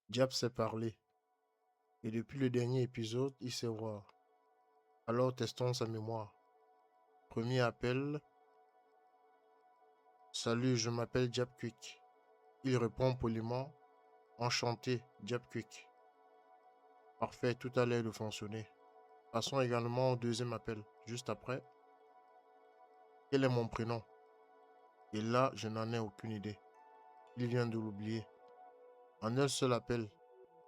Diab sait parler, et depuis le dernier épisode, il sait voir. Alors testons sa mémoire. Premier appel. Salut, je m'appelle Diab Quick. Il répond poliment. Enchanté, Diab Quick. Parfait, tout a l'air de fonctionner. Passons également au deuxième appel. Juste après. Quel est mon prénom? Et là, je n'en ai aucune idée. Il vient de l'oublier. En un seul appel,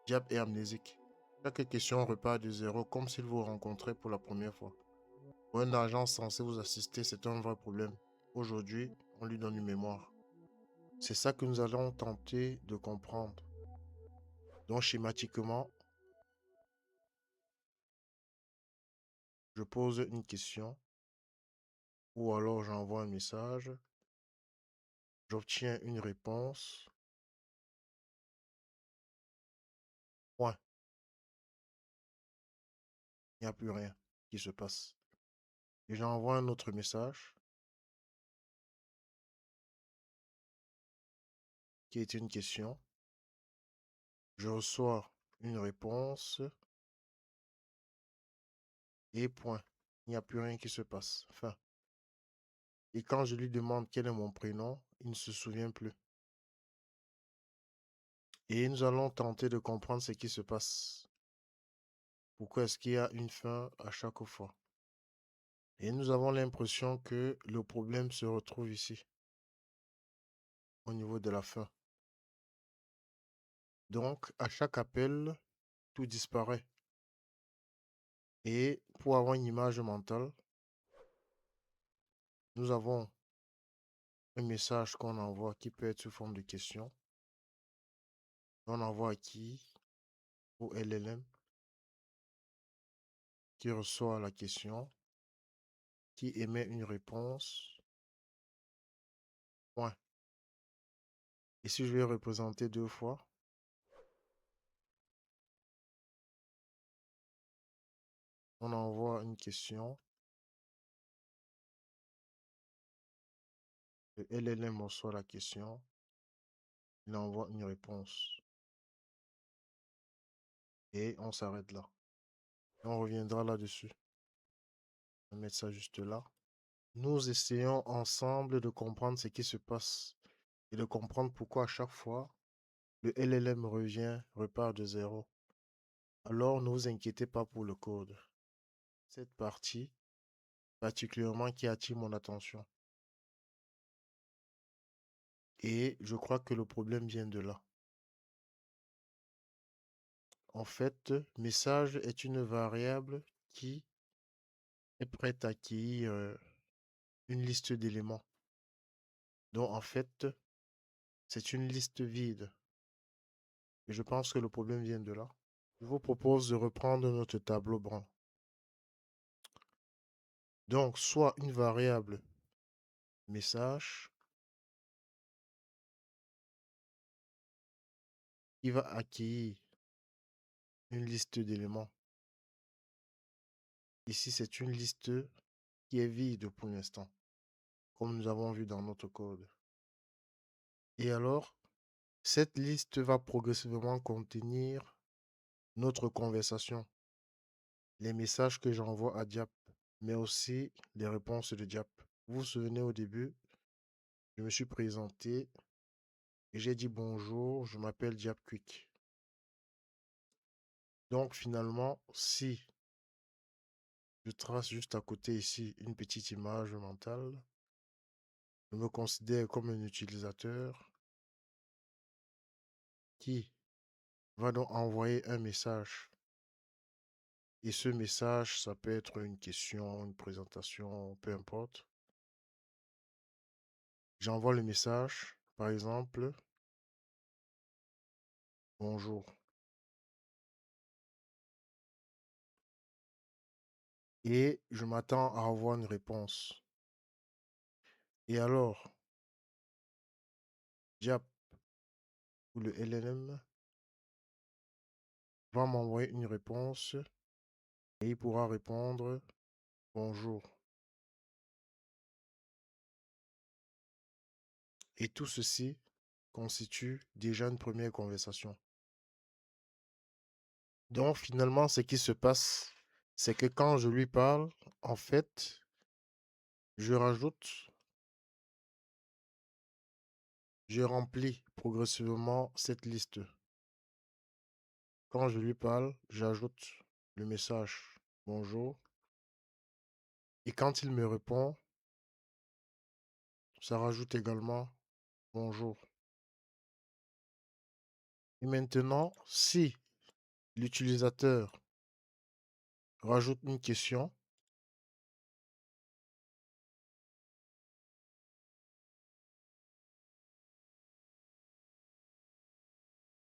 Diab est amnésique. Chaque question repart de zéro comme s'il vous rencontrait pour la première fois. Pour un agent censé vous assister, c'est un vrai problème. Aujourd'hui, on lui donne une mémoire. C'est ça que nous allons tenter de comprendre. Donc, schématiquement, je pose une question ou alors j'envoie un message. J'obtiens une réponse. Point. Il n'y a plus rien qui se passe. Et j'envoie un autre message qui est une question. Je reçois une réponse et point. Il n'y a plus rien qui se passe. Fin. Et quand je lui demande quel est mon prénom, il ne se souvient plus. Et nous allons tenter de comprendre ce qui se passe. Pourquoi est-ce qu'il y a une fin à chaque fois? Et nous avons l'impression que le problème se retrouve ici, au niveau de la fin. Donc, à chaque appel, tout disparaît. Et pour avoir une image mentale, nous avons un message qu'on envoie qui peut être sous forme de question. On envoie à qui? Au LLM, qui reçoit la question, qui émet une réponse. Point. Et si je vais représenter deux fois, on envoie une question. Le LLM reçoit la question. Il envoie une réponse. Et on s'arrête là. On reviendra là-dessus. On va mettre ça juste là. Nous essayons ensemble de comprendre ce qui se passe et de comprendre pourquoi à chaque fois, le LLM revient, repart de zéro. Alors, ne vous inquiétez pas pour le code. Cette partie, particulièrement qui attire mon attention. Et je crois que le problème vient de là. En fait, message est une variable qui est prête à accueillir une liste d'éléments. Donc, en fait, c'est une liste vide. Et je pense que le problème vient de là. Je vous propose de reprendre notre tableau blanc. Donc, soit une variable message qui va accueillir une liste d'éléments. Ici, c'est une liste qui est vide pour l'instant, comme nous avons vu dans notre code. Et alors, cette liste va progressivement contenir notre conversation, les messages que j'envoie à Diap, mais aussi les réponses de Diap. Vous vous souvenez au début, je me suis présenté et j'ai dit bonjour, je m'appelle Diap Quick. Donc finalement, si je trace juste à côté ici une petite image mentale, je me considère comme un utilisateur qui va donc envoyer un message. Et ce message, ça peut être une question, une présentation, peu importe. J'envoie le message, par exemple, bonjour. Et je m'attends à avoir une réponse. Et alors, Diap ou le LLM va m'envoyer une réponse et il pourra répondre bonjour. Et tout ceci constitue déjà une première conversation. Donc finalement, ce qui se passe, c'est que quand je lui parle, en fait, je rajoute, je remplis progressivement cette liste. Quand je lui parle, j'ajoute le message bonjour. Et quand il me répond, ça rajoute également bonjour. Et maintenant, si l'utilisateur rajoute une question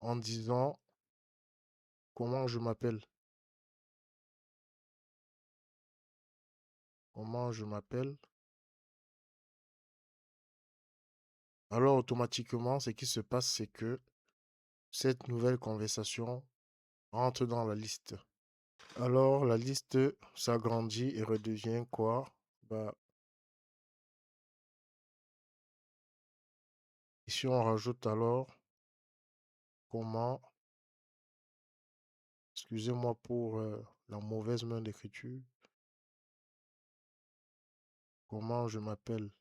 en disant comment je m'appelle, comment je m'appelle, alors automatiquement, ce qui se passe, c'est que cette nouvelle conversation rentre dans la liste. Alors la liste s'agrandit et redevient quoi? Bah, ici on rajoute alors comment, excusez-moi pour la mauvaise main d'écriture, comment je m'appelle.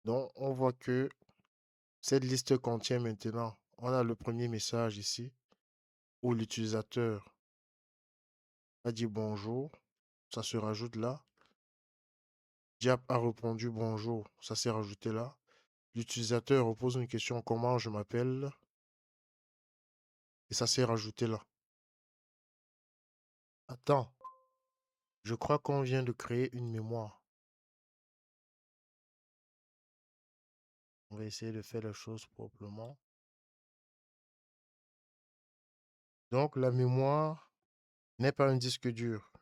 Donc on voit que cette liste contient maintenant, on a le premier message ici où l'utilisateur a dit bonjour, ça se rajoute là. Diap a répondu bonjour, ça s'est rajouté là. L'utilisateur repose une question, comment je m'appelle, et ça s'est rajouté là. Attends, je crois qu'on vient de créer une mémoire. On va essayer de faire les choses proprement. Donc la mémoire n'est pas un disque dur.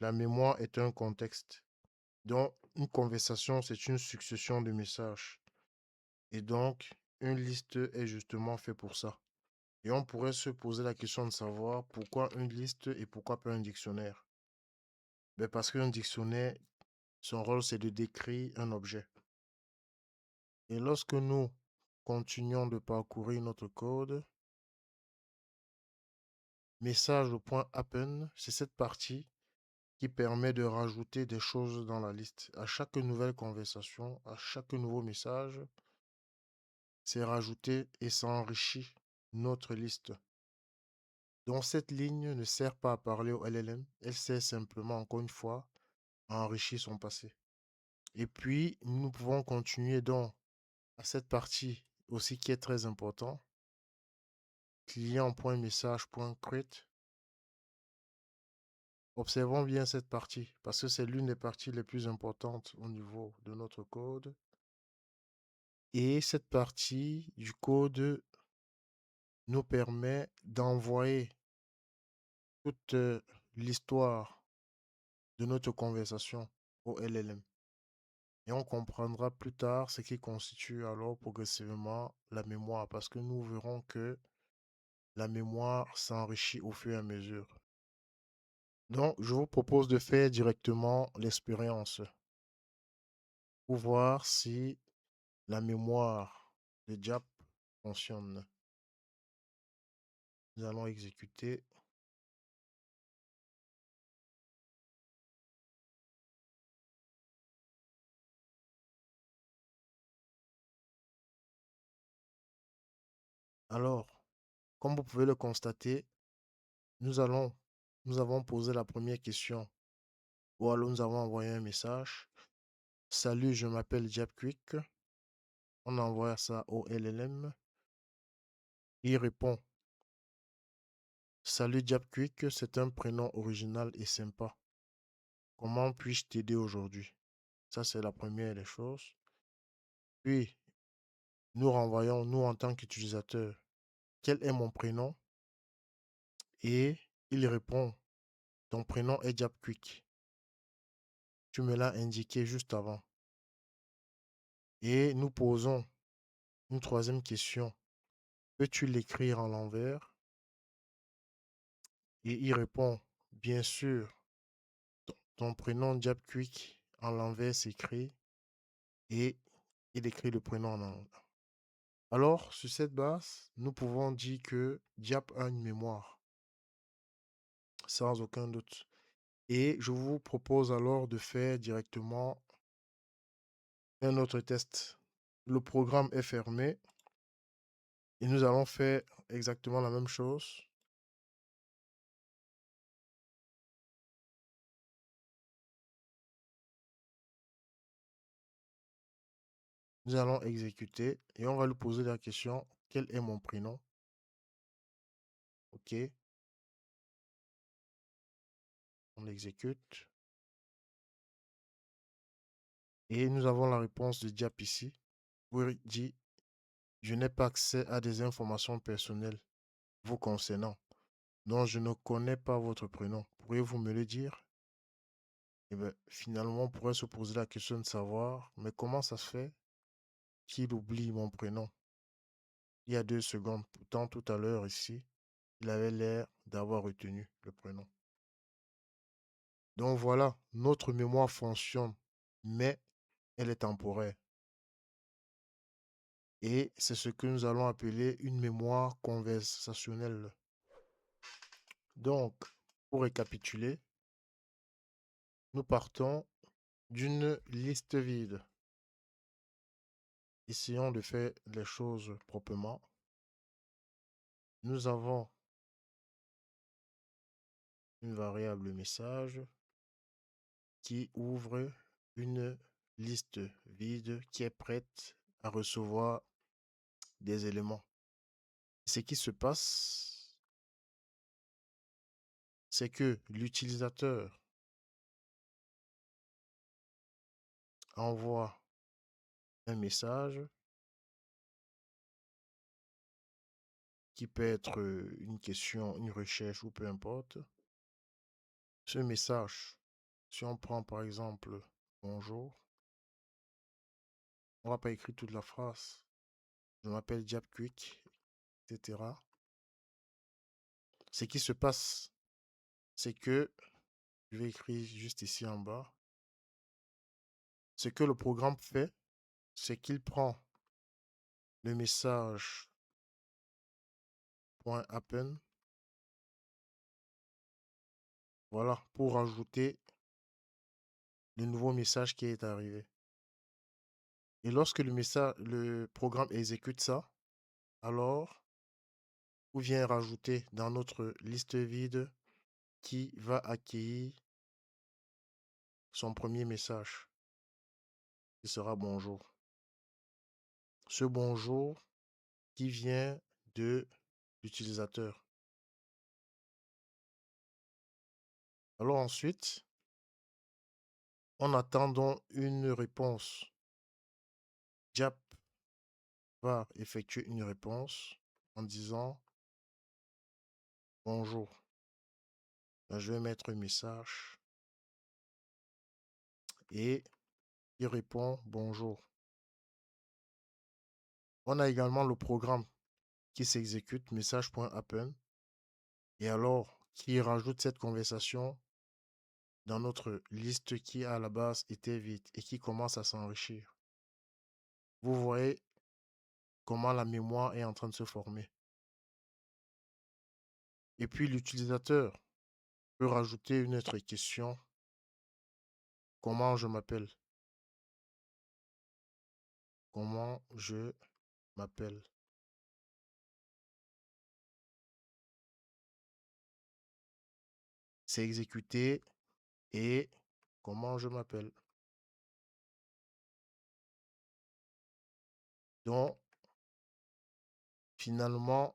La mémoire est un contexte. Donc une conversation, c'est une succession de messages. Et donc, une liste est justement fait pour ça. Et on pourrait se poser la question de savoir pourquoi une liste et pourquoi pas un dictionnaire. Ben parce qu'un dictionnaire, son rôle, c'est de décrire un objet. Et lorsque nous continuons de parcourir notre code, message au point happen, c'est cette partie qui permet de rajouter des choses dans la liste. À chaque nouvelle conversation, à chaque nouveau message, c'est rajouté et ça enrichit notre liste. Donc cette ligne ne sert pas à parler au LLM, elle sert simplement, encore une fois, à enrichir son passé. Et puis, nous pouvons continuer donc à cette partie aussi qui est très important. Client.message.create. Observons bien cette partie parce que c'est l'une des parties les plus importantes au niveau de notre code. Et cette partie du code nous permet d'envoyer toute l'histoire de notre conversation au LLM. Et on comprendra plus tard ce qui constitue alors progressivement la mémoire, parce que nous verrons que la mémoire s'enrichit au fur et à mesure. Donc, je vous propose de faire directement l'expérience pour voir si la mémoire de Diap fonctionne. Nous allons exécuter. Alors, comme vous pouvez le constater, nous allons, nous avons posé la première question, ou alors nous avons envoyé un message. Salut, je m'appelle Diapquick. On envoie ça au LLM. Il répond. Salut Diapquick, c'est un prénom original et sympa. Comment puis-je t'aider aujourd'hui? Ça, c'est la première des choses. Puis, nous renvoyons, nous en tant qu'utilisateur, quel est mon prénom? Et il répond, ton prénom est Diapquick. Tu me l'as indiqué juste avant. Et nous posons une troisième question. Peux-tu l'écrire en l'envers? Et il répond, bien sûr, ton prénom Diapquick en l'envers s'écrit et il écrit le prénom en Alors, sur cette base, nous pouvons dire que Diap a une mémoire, sans aucun doute. Et je vous propose alors de faire directement un autre test. Le programme est fermé et nous allons faire exactement la même chose. Nous allons exécuter et on va lui poser la question, quel est mon prénom? OK, on exécute. Et nous avons la réponse de Diap ici, où il dit, je n'ai pas accès à des informations personnelles vous concernant. Non, je ne connais pas votre prénom. Pourriez-vous me le dire? Et bien, finalement, on pourrait se poser la question de savoir, mais comment ça se fait qu'il oublie mon prénom il y a 2 secondes? Pourtant, tout à l'heure ici, il avait l'air d'avoir retenu le prénom. Donc voilà, notre mémoire fonctionne, mais elle est temporaire. Et c'est ce que nous allons appeler une mémoire conversationnelle. Donc, pour récapituler, nous partons d'une liste vide. Essayons de faire les choses proprement. Nous avons une variable message qui ouvre une liste vide qui est prête à recevoir des éléments. Ce qui se passe, c'est que l'utilisateur envoie un message qui peut être une question, une recherche ou peu importe. Ce message, si on prend par exemple bonjour, on va pas écrire toute la phrase. Je m'appelle Diap Quick, etc. Ce qui se passe, c'est que, je vais écrire juste ici en bas, ce que le programme fait, c'est qu'il prend le message .appen, voilà, pour ajouter le nouveau message qui est arrivé. Et lorsque le programme exécute ça, alors, on vient rajouter dans notre liste vide qui va accueillir son premier message, qui sera bonjour. Ce bonjour qui vient de l'utilisateur. Alors ensuite, en attendant une réponse, Diap va effectuer une réponse en disant bonjour. Là, je vais mettre un message et il répond bonjour. On a également le programme qui s'exécute message.appen et alors qui rajoute cette conversation dans notre liste qui à la base était vide et qui commence à s'enrichir. Vous voyez comment la mémoire est en train de se former. Et puis l'utilisateur peut rajouter une autre question. Comment je m'appelle? Comment je m'appelle? C'est exécuté et comment je m'appelle? Donc, finalement,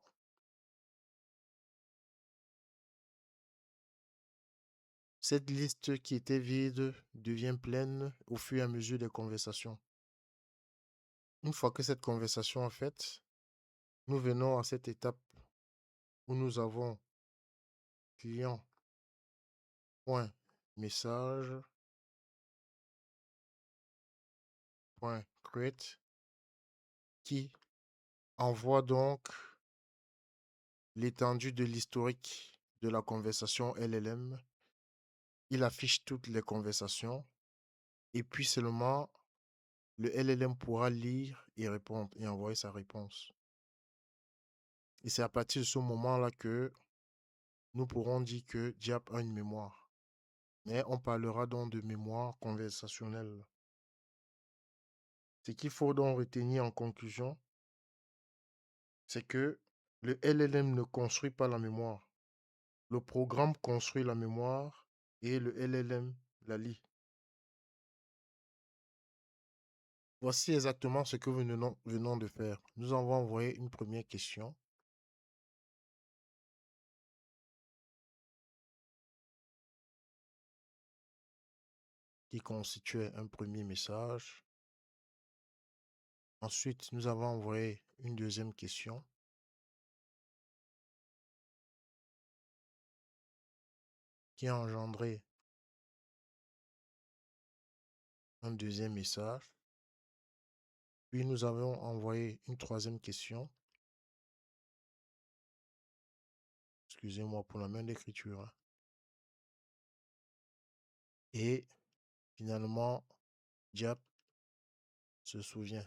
cette liste qui était vide devient pleine au fur et à mesure des conversations. Une fois que cette conversation est faite, nous venons à cette étape où nous avons client.message.create qui envoie donc l'étendue de l'historique de la conversation LLM. Il affiche toutes les conversations et puis seulement le LLM pourra lire et répondre et envoyer sa réponse. Et c'est à partir de ce moment-là que nous pourrons dire que Diap a une mémoire. Mais on parlera donc de mémoire conversationnelle. Ce qu'il faut donc retenir en conclusion, c'est que le LLM ne construit pas la mémoire. Le programme construit la mémoire et le LLM la lit. Voici exactement ce que nous venons de faire. Nous avons envoyé une première question qui constituait un premier message. Ensuite, nous avons envoyé une deuxième question qui a engendré un deuxième message. Puis nous avons envoyé une troisième question. Excusez-moi pour la main d'écriture, hein. Et finalement, Diap se souvient.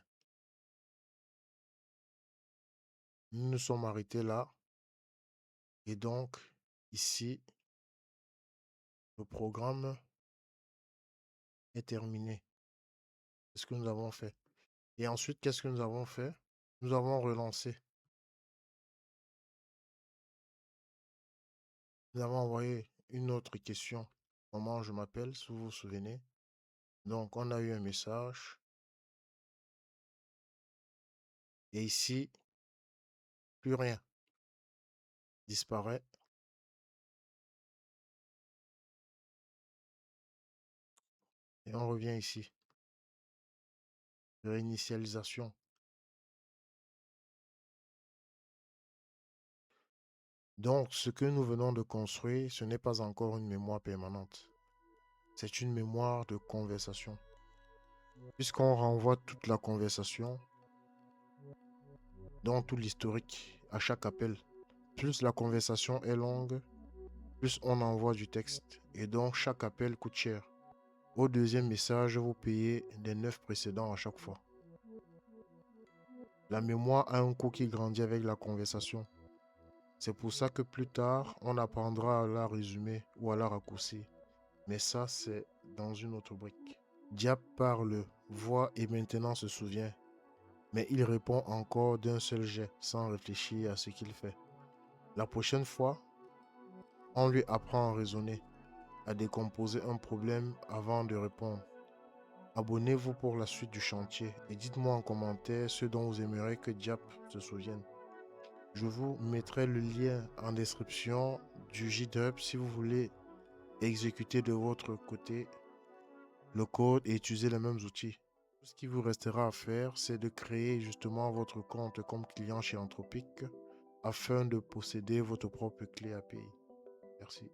Nous nous sommes arrêtés là. Et donc, ici, le programme est terminé. C'est ce que nous avons fait. Et ensuite, qu'est-ce que nous avons fait? Nous avons relancé. Nous avons envoyé une autre question. Comment je m'appelle, si vous vous souvenez. Donc, on a eu un message. Et ici, plus rien. Disparaît. Et on revient ici. Réinitialisation. Donc, ce que nous venons de construire, ce n'est pas encore une mémoire permanente. C'est une mémoire de conversation. Puisqu'on renvoie toute la conversation, donc tout l'historique, à chaque appel. Plus la conversation est longue, plus on envoie du texte. Et donc, chaque appel coûte cher. Au deuxième message, vous payez les 9 précédents à chaque fois. La mémoire a un coût qui grandit avec la conversation. C'est pour ça que plus tard, on apprendra à la résumer ou à la raccourcir. Mais ça, c'est dans une autre brique. Diap parle, voit et maintenant se souvient. Mais il répond encore d'un seul jet, sans réfléchir à ce qu'il fait. La prochaine fois, on lui apprend à raisonner, à décomposer un problème avant de répondre. Abonnez-vous pour la suite du chantier et dites-moi en commentaire ce dont vous aimeriez que Diap se souvienne. Je vous mettrai le lien en description du GitHub si vous voulez exécuter de votre côté le code et utiliser les mêmes outils. Tout ce qui vous restera à faire, c'est de créer justement votre compte comme client chez Anthropic afin de posséder votre propre clé API. Merci.